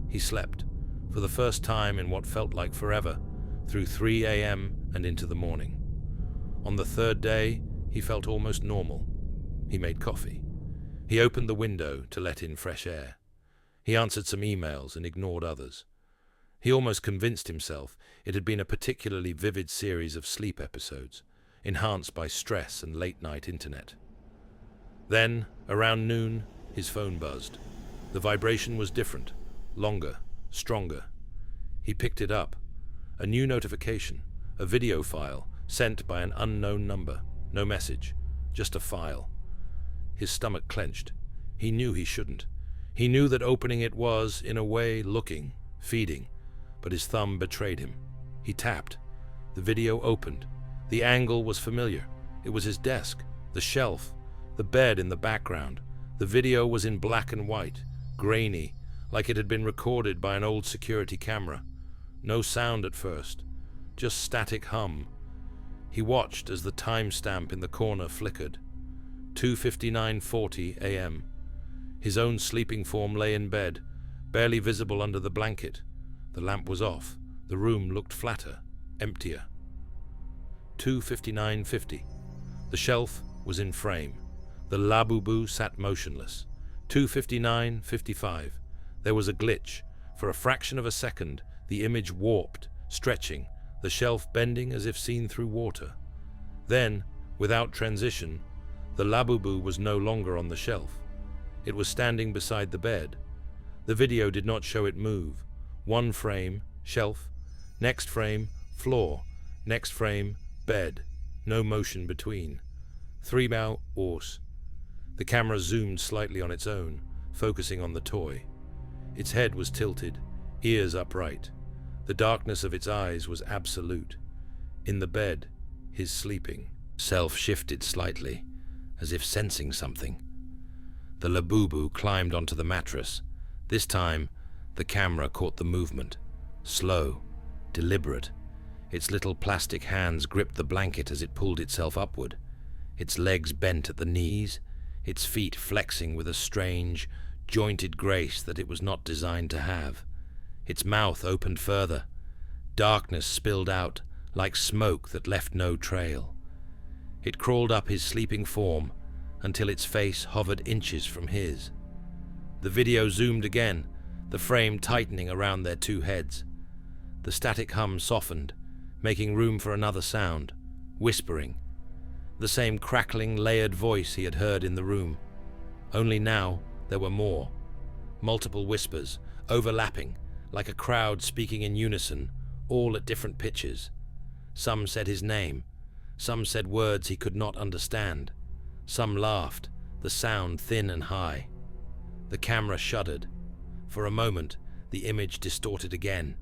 He slept, for the first time in what felt like forever, through 3 a.m. and into the morning. On the 3rd day, he felt almost normal. He made coffee. He opened the window to let in fresh air. He answered some emails and ignored others. He almost convinced himself it had been a particularly vivid series of sleep episodes, enhanced by stress and late-night internet. Then, around noon, his phone buzzed. The vibration was different, longer, stronger. He picked it up. A new notification, a video file, sent by an unknown number. No message, just a file. His stomach clenched. He knew he shouldn't. He knew that opening it was, in a way, looking, feeding, but his thumb betrayed him. He tapped. The video opened. The angle was familiar. It was his desk, the shelf, the bed in the background. The video was in black and white, grainy, like it had been recorded by an old security camera. No sound at first, just static hum. He watched as the timestamp in the corner flickered. 2:59:40 a.m. His own sleeping form lay in bed, barely visible under the blanket. The lamp was off. The room looked flatter, emptier. 2:59:50. The shelf was in frame. The Labubu sat motionless. 2:59:55. There was a glitch. For a fraction of a second, the image warped, stretching, the shelf bending as if seen through water. Then, without transition, the Labubu was no longer on the shelf. It was standing beside the bed. The video did not show it move. One frame, shelf, next frame, floor, next frame, bed. No motion between. 3 ors. The camera zoomed slightly on its own, focusing on the toy. Its head was tilted, ears upright. The darkness of its eyes was absolute. In the bed, his sleeping self shifted slightly, as if sensing something. The Labubu climbed onto the mattress. This time, the camera caught the movement. Slow, deliberate. Its little plastic hands gripped the blanket as it pulled itself upward. Its legs bent at the knees, its feet flexing with a strange, jointed grace that it was not designed to have. Its mouth opened further. Darkness spilled out like smoke that left no trail. It crawled up his sleeping form until its face hovered inches from his. The video zoomed again, the frame tightening around their two heads. The static hum softened, making room for another sound, whispering. The same crackling, layered voice he had heard in the room. Only now there were more. Multiple whispers, overlapping, like a crowd speaking in unison, all at different pitches. Some said his name. Some said words he could not understand. Some laughed, the sound thin and high. The camera shuddered. For a moment, the image distorted again.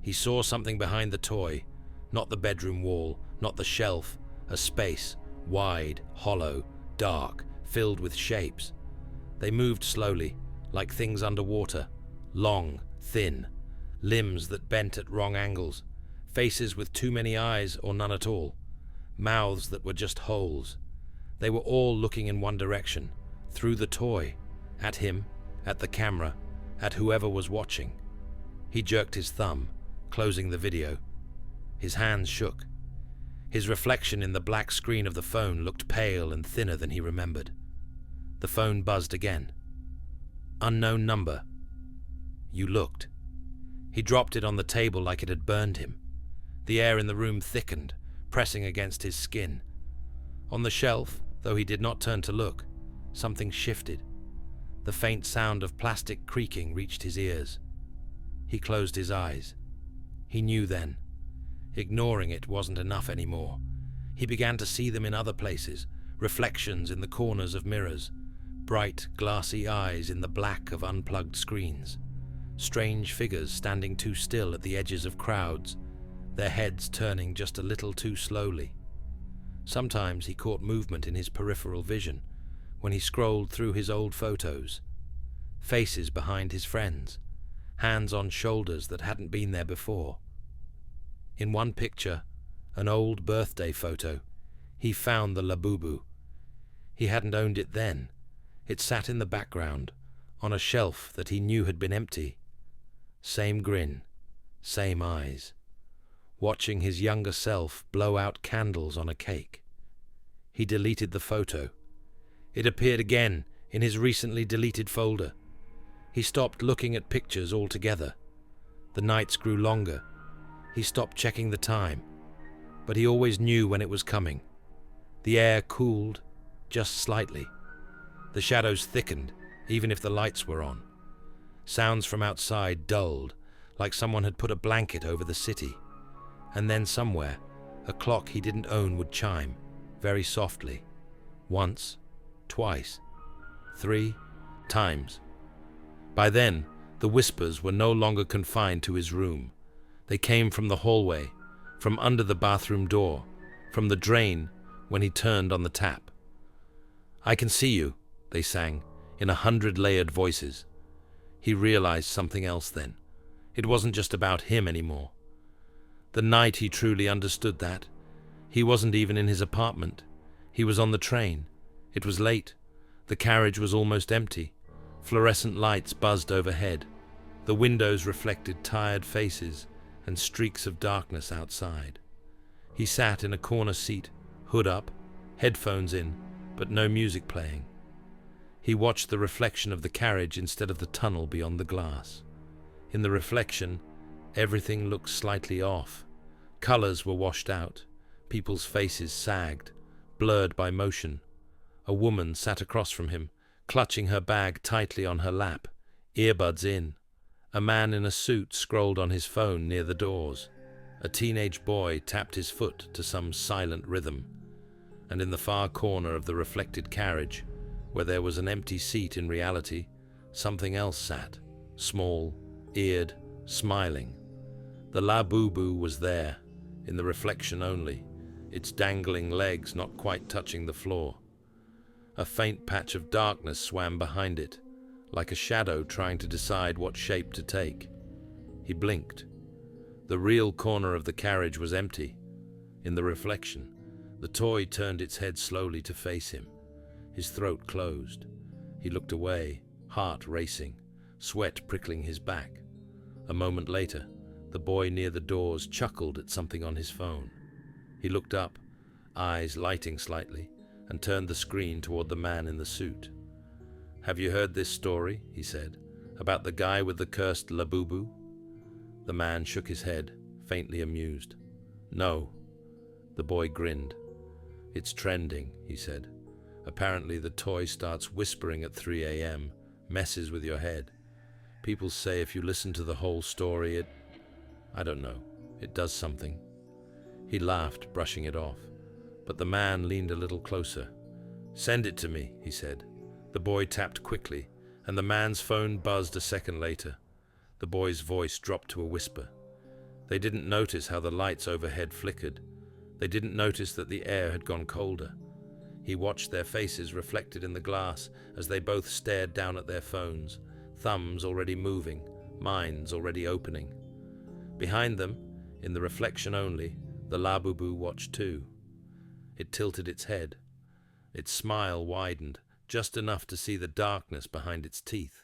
He saw something behind the toy, not the bedroom wall, not the shelf, a space, wide, hollow, dark, filled with shapes. They moved slowly, like things underwater, long, thin, limbs that bent at wrong angles, faces with too many eyes or none at all, mouths that were just holes. They were all looking in one direction, through the toy, at him, at the camera, at whoever was watching. He jerked his thumb, closing the video. His hands shook. His reflection in the black screen of the phone looked pale and thinner than he remembered. The phone buzzed again. Unknown number. You looked. He dropped it on the table like it had burned him. The air in the room thickened, pressing against his skin. On the shelf, though he did not turn to look, something shifted. The faint sound of plastic creaking reached his ears. He closed his eyes. He knew then. Ignoring it wasn't enough anymore. He began to see them in other places, reflections in the corners of mirrors, bright, glassy eyes in the black of unplugged screens, strange figures standing too still at the edges of crowds, their heads turning just a little too slowly. Sometimes he caught movement in his peripheral vision when he scrolled through his old photos. Faces behind his friends, hands on shoulders that hadn't been there before. In one picture, an old birthday photo, he found the Labubu. He hadn't owned it then. It sat in the background, on a shelf that he knew had been empty. Same grin, same eyes. Watching his younger self blow out candles on a cake. He deleted the photo. It appeared again in his recently deleted folder. He stopped looking at pictures altogether. The nights grew longer. He stopped checking the time, but he always knew when it was coming. The air cooled, just slightly. The shadows thickened, even if the lights were on. Sounds from outside dulled, like someone had put a blanket over the city. And then somewhere, a clock he didn't own would chime, very softly. Once, twice, 3 times. By then, the whispers were no longer confined to his room. They came from the hallway, from under the bathroom door, from the drain when he turned on the tap. "I can see you," they sang, in 100 layered voices. He realized something else then. It wasn't just about him anymore. The night he truly understood that. He wasn't even in his apartment. He was on the train. It was late. The carriage was almost empty. Fluorescent lights buzzed overhead. The windows reflected tired faces and streaks of darkness outside. He sat in a corner seat, hood up, headphones in, but no music playing. He watched the reflection of the carriage instead of the tunnel beyond the glass. In the reflection, everything looked slightly off. Colors were washed out. People's faces sagged, blurred by motion. A woman sat across from him, clutching her bag tightly on her lap, earbuds in. A man in a suit scrolled on his phone near the doors. A teenage boy tapped his foot to some silent rhythm. And in the far corner of the reflected carriage, where there was an empty seat in reality, something else sat, small, eared, smiling. The Labubu was there, in the reflection only, its dangling legs not quite touching the floor. A faint patch of darkness swam behind it, like a shadow trying to decide what shape to take. He blinked. The real corner of the carriage was empty. In the reflection, the toy turned its head slowly to face him. His throat closed. He looked away, heart racing, sweat prickling his back. A moment later, the boy near the doors chuckled at something on his phone. He looked up, eyes lighting slightly, and turned the screen toward the man in the suit. "Have you heard this story?" he said, "about the guy with the cursed Labubu?" The man shook his head, faintly amused. "No." The boy grinned. "It's trending," he said. "Apparently the toy starts whispering at 3 a.m., messes with your head. People say if you listen to the whole story, I don't know, it does something." He laughed, brushing it off. But the man leaned a little closer. "Send it to me," he said. The boy tapped quickly, and the man's phone buzzed a second later. The boy's voice dropped to a whisper. They didn't notice how the lights overhead flickered. They didn't notice that the air had gone colder. He watched their faces reflected in the glass as they both stared down at their phones, thumbs already moving, minds already opening. Behind them, in the reflection only, the Labubu watched too. It tilted its head. Its smile widened, just enough to see the darkness behind its teeth.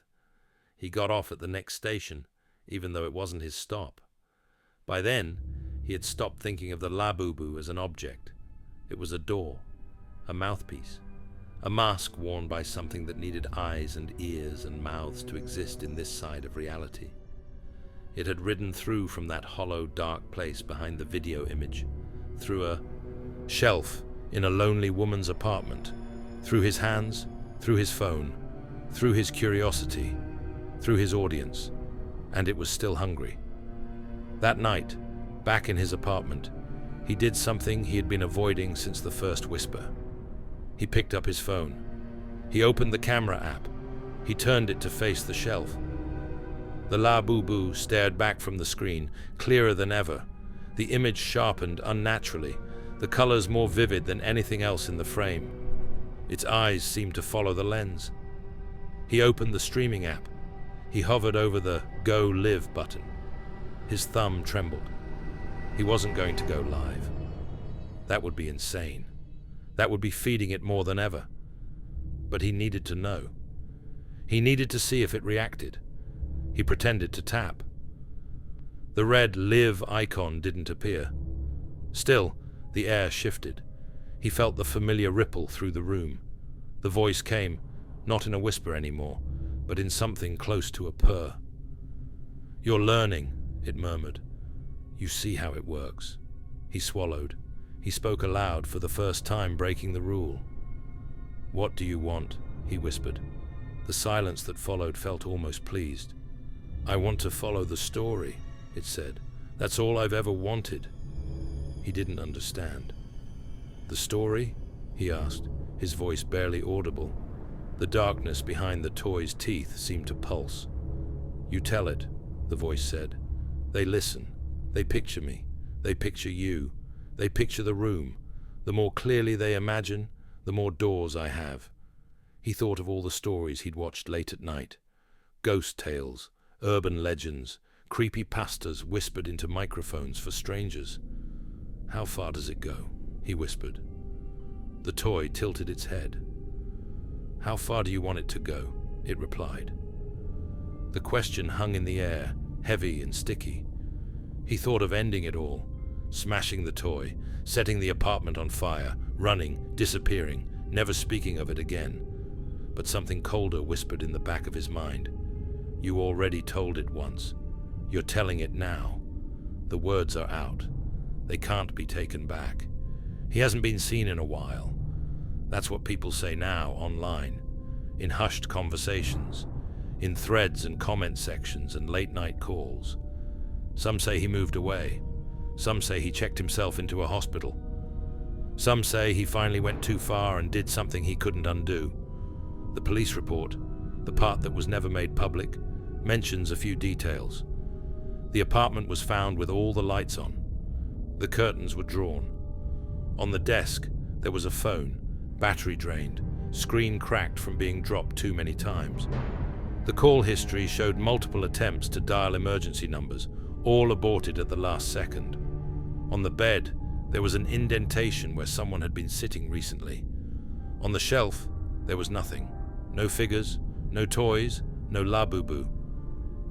He got off at the next station, even though it wasn't his stop. By then, he had stopped thinking of the Labubu as an object. It was a door, a mouthpiece, a mask worn by something that needed eyes and ears and mouths to exist in this side of reality. It had ridden through from that hollow, dark place behind the video image, through a shelf in a lonely woman's apartment, through his hands, through his phone, through his curiosity, through his audience, and it was still hungry. That night, back in his apartment, he did something he had been avoiding since the first whisper. He picked up his phone. He opened the camera app. He turned it to face the shelf. The Labubu stared back from the screen, clearer than ever. The image sharpened unnaturally, the colors more vivid than anything else in the frame. Its eyes seemed to follow the lens. He opened the streaming app. He hovered over the Go Live button. His thumb trembled. He wasn't going to go live. That would be insane. That would be feeding it more than ever. But he needed to know. He needed to see if it reacted. He pretended to tap. The red Live icon didn't appear. Still, the air shifted. He felt the familiar ripple through the room. The voice came, not in a whisper anymore, but in something close to a purr. "You're learning," it murmured. "You see how it works." He swallowed. He spoke aloud for the first time, breaking the rule. "What do you want?" he whispered. The silence that followed felt almost pleased. "I want to follow the story," it said. "That's all I've ever wanted." He didn't understand. "The story?" he asked, his voice barely audible. The darkness behind the toy's teeth seemed to pulse. "You tell it," the voice said. "They listen. They picture me. They picture you. They picture the room. The more clearly they imagine, the more doors I have." He thought of all the stories he'd watched late at night. Ghost tales, urban legends, creepypastas whispered into microphones for strangers. "How far does it go?" he whispered. The toy tilted its head. "How far do you want it to go?" it replied. The question hung in the air, heavy and sticky. He thought of ending it all, smashing the toy, setting the apartment on fire, running, disappearing, never speaking of it again. But something colder whispered in the back of his mind. "You already told it once. You're telling it now. The words are out. They can't be taken back. He hasn't been seen in a while. That's what people say now online, in hushed conversations, in threads and comment sections and late-night calls. Some say he moved away. Some say he checked himself into a hospital. Some say he finally went too far and did something he couldn't undo. The police report, the part that was never made public, mentions a few details. The apartment was found with all the lights on. The curtains were drawn. On the desk, there was a phone, battery drained, screen cracked from being dropped too many times. The call history showed multiple attempts to dial emergency numbers, all aborted at the last second. On the bed, there was an indentation where someone had been sitting recently. On the shelf, there was nothing. No figures, no toys, no Labubu.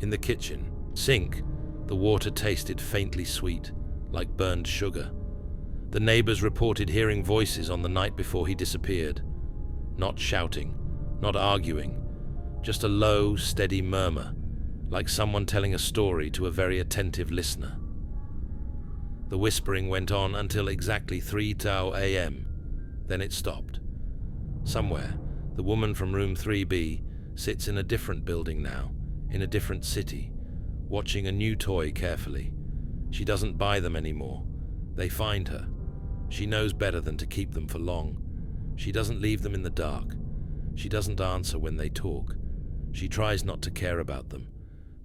In the kitchen sink, the water tasted faintly sweet, like burned sugar. The neighbors reported hearing voices on the night before he disappeared. Not shouting, not arguing, just a low, steady murmur, like someone telling a story to a very attentive listener. The whispering went on until exactly 3:00 a.m. Then it stopped. Somewhere, the woman from room 3B sits in a different building now, in a different city, watching a new toy carefully. She doesn't buy them anymore. They find her. She knows better than to keep them for long. She doesn't leave them in the dark. She doesn't answer when they talk. She tries not to care about them.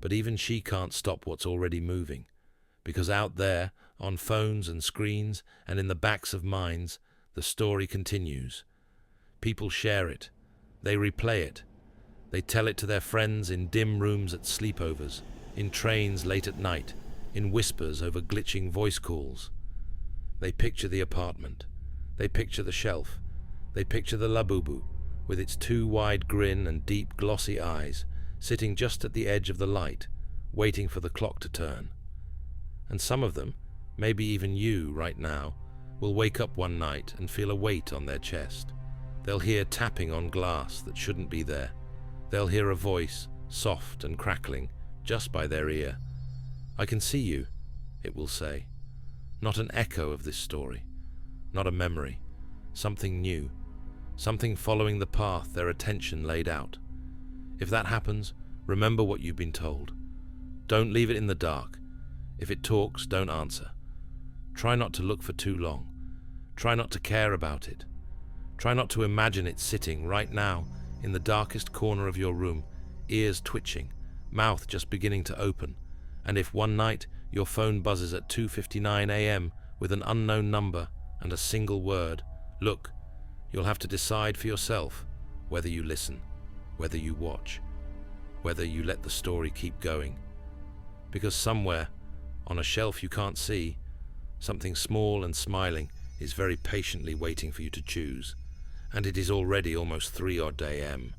But even she can't stop what's already moving. Because out there, on phones and screens and in the backs of minds, the story continues. People share it. They replay it. They tell it to their friends in dim rooms at sleepovers, in trains late at night, in whispers over glitching voice calls. They picture the apartment. They picture the shelf. They picture the Labubu, with its too wide grin and deep glossy eyes, sitting just at the edge of the light, waiting for the clock to turn. And some of them, maybe even you right now, will wake up one night and feel a weight on their chest. They'll hear tapping on glass that shouldn't be there. They'll hear a voice, soft and crackling, just by their ear. "I can see you," it will say. Not an echo of this story, not a memory, something new, something following the path their attention laid out. If that happens, remember what you've been told. Don't leave it in the dark. If it talks, don't answer. Try not to look for too long. Try not to care about it. Try not to imagine it sitting right now in the darkest corner of your room, ears twitching, mouth just beginning to open. And if one night your phone buzzes at 2:59 a.m. with an unknown number and a single word, look, you'll have to decide for yourself whether you listen, whether you watch, whether you let the story keep going. Because somewhere, on a shelf you can't see, something small and smiling is very patiently waiting for you to choose, and it is already almost 3 odd a.m.